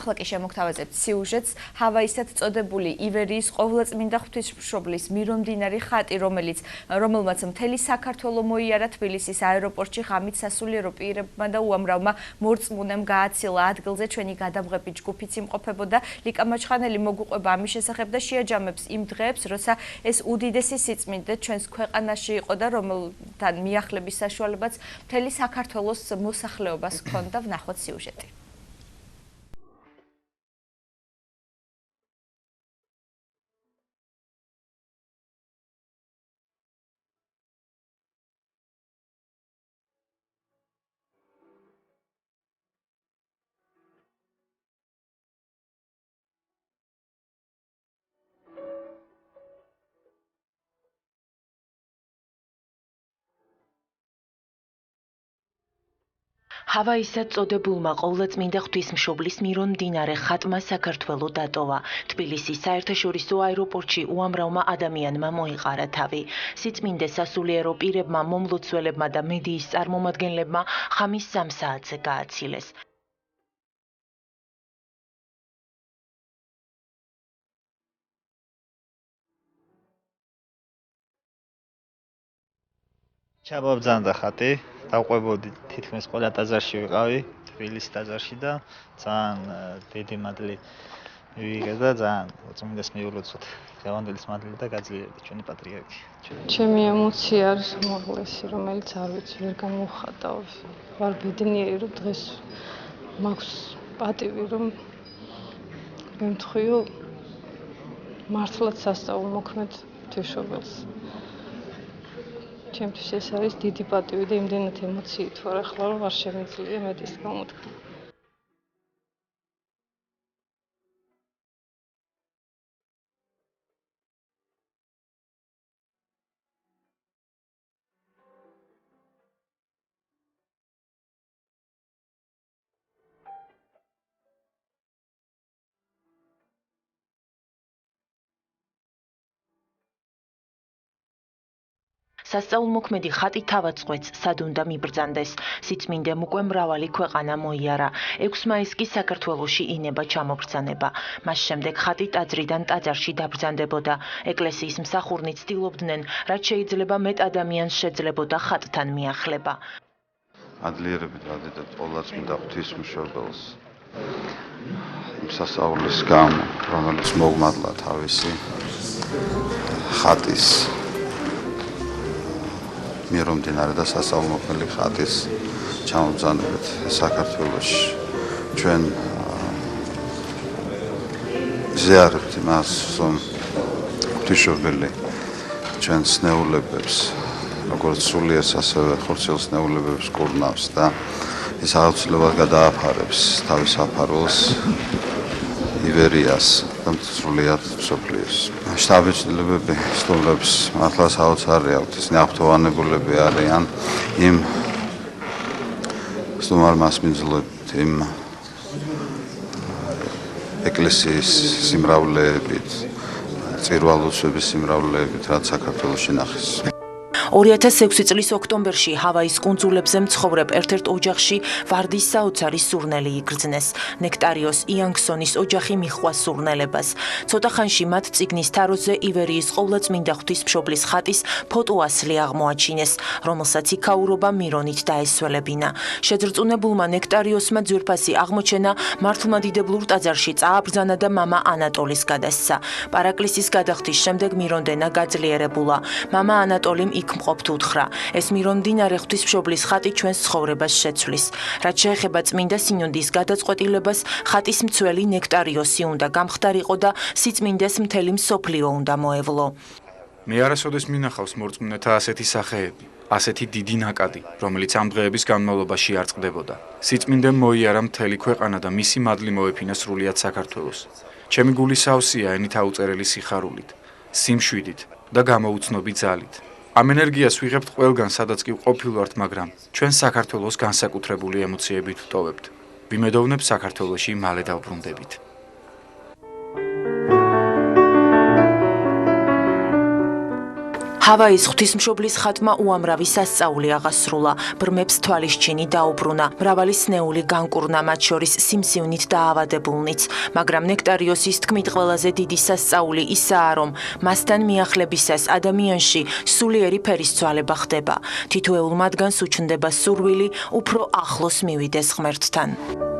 ახლა კი შემოგთავაზებთ სიუჟეტს ჰავაისად წოდებული ივერიის ყოვლადწმინდა ღვთისმშობლის მირომდინარი ხატი, რომელმაც მთელი საქართველო მოიარა თბილისის აეროპორტში ღამით სასულიერო პირებმა და უამრავმა მორწმუნემ გააცილა ადგილზე. ჩვენი გადამღები ჯგუფიც იმყოფებოდა. ლიკა მაჩხანელი მოგუყვება ამის შესახებ და შეაჯამებს იმ დღეებს, როცა ეს უდიდესი სიწმინდე ჩვენს ქვეყანაში იყო და რომელთან მიახლების საშუალებაც მთელი საქართველოს მოსახლეობას ჰქონდა. ვნახოთ სიუჟეტი. ჰავაისად წოდებულმა ყოვლადწმინდა ღვთისმშობლის მირომდინარე ხატმა საქართველო დატოვა. თბილისის საერთაშორისო აეროპორტში უამრავმა ადამიანმა მოიყარა თავი. სიწმინდე სასულიერო პირებმა, მომლოცველებმა და მედიის წარმომადგენლებმა ღამის 3 საათზე გააცილეს. ჩამოვბრძანდა ხატი, დავყვებოდი თითქმის ყველა ტაძარში ვიყავი, თბილისის ტაძარში და ძალიან დიდი მადლი მივიღე და ძალიან უწმინდეს მიულოცოთ. დღევანდელის მადლი და გაძლიერდა ჩვენი პატრიარქი. ჩემი ემოცია არის უმაღლესი, რომელიც არ ვიცი, ვერ გამოვხატავ. ვარ ბედნიერი, რომ დღეს მაქვს პატივი, რომ მემთხვიო მართლაც სასწაულმოქმედ ღვთისმშობელს. ჩემთვის ეს არის დიდი პატივი და იმდენად ემოციით ვარ ახლა, რომ არ შემიძლია მეტის გამოთქვა. სასწაულმოქმედი ხატი თავად წყვეტს, სად უნდა მიბრძანდეს. სიწმინდემ უკვე მრავალი ქვეყანა მოიარა. 6 მაისს კი საქართველოში ინება ჩამობრძანება. მას შემდეგ ხატი ტაძრიდან ტაძარში დაბრძანდებოდა. ეკლესიის მსახურნი ცდილობდნენ, რაც შეიძლება მეტ ადამიანს შეძლებოდა ხატთან მიახლება. ადლიერებით ვადიდებ ყოვლადწმინდა ღვთისმშობელს იმ სასწაულის გამო, რომელიც მოგმადლა თავისი ხატის მირომდინარე და სასწაულმოქმედი ხატის ჩამობრძანებით საქართველოში. ჩვენ ზიარებთ იმას, რომ ღვთისმშობელი ჩვენს ნეულებებს, როგორც სულიერს, ასევე ხორციელს ნეულებებს კურნავს და ის აუცილებლად გადააფარებს თავის აფარველს ივერიას და სრულიად მსოფლიოს. შტაბ-ჭრილობები სტუმრებს მართლა საოცარი აქვთ, ისინი აღფრთოვანებულები არიან იმ სტუმარ მასპინძლობით, იმ ეკლესიის სიმრავლეებით, წირვალოცვების სიმრავლეებით, რაც საქართველოში ნახეს. 2006 წლის ოქტომბერში ჰავაის კუნძულებზე მცხოვრებ ერთ-ერთ ოჯახში ვარდის საოცარი სურნელი იგრძნეს. ნექტარიოს იანგსონის ოჯახი მიჰყვა სურნელებას. ცოტა ხანში მათ წიგნის თაროზე ივერიის ყოვლადწმინდა ღვთისმშობლის ხატის ფოტოასლი აღმოაჩინეს, რომელსაც იქაურობა მირონით დაესველებინა. შეძრწუნებულმა ნექტარიოსმა ძვირფასი აღმოჩენა მართლმადიდებლურ ტაძარში წააბრძანა და მამა ანატოლის გადასცა. პარაკლისის გადახდის შემდეგ მირონდენა გაძლიერებულა. მამა ანატოლიმ იქ მყოფთ უთხრა. ეს მირომდინარე ღვთისმშობლის ხატი ჩვენს ცხოვრებას შეცვლის. რაც შეეხება წმინდა სინოდის გადაწყვეტილებას, ხატის მცველი ნექტარიოსი უნდა გამხდარიყო და სიწმინდეს მთელი მსოფლიო უნდა მოევლო. მე არასოდეს მინახავს მორწმუნეთა ასეთი სახეები, ასეთი დიდი ნაკადი, რომელიც ამ დღეების განმავლობაში არ წყდებოდა. სიწმინდემ მოიარა მთელი ქვეყანა და მისი მადლი მოეფინა სრულიად საქართველოს. ჩემი გული სავსეა ენით აუწერელი სიხარულით, სიმშვიდით და გამოუცნობი ძალით. ამ ენერგიას ვიღებთ ყველგან, სადაც კი ყოფილვართ, მაგრამ ჩვენ საქართველოს განსაკუთრებული ემოციებით ვტოვებთ. ვიმედოვნებ საქართველოში მალე დავბრუნდებით. ჰავაის ღვთისმშობლის ხატმა უამრავი სასწაული აღასრულა, ბრმებს თვალისჩინი დაუბრუნა, მრავალი სნეული განკურნა, მათ შორის სიმსივნით დაავადებულნიც, მაგრამ ნექტარიოსის თქმით ყველაზე დიდი სასწაული ისაა, რომ მასთან მიახლებისას ადამიანში სულიერი ფერისცვალება ხდება. თითოეულ მათგანს უჩნდება სურვილი უფრო ახლოს მივიდეს ღმერთთან.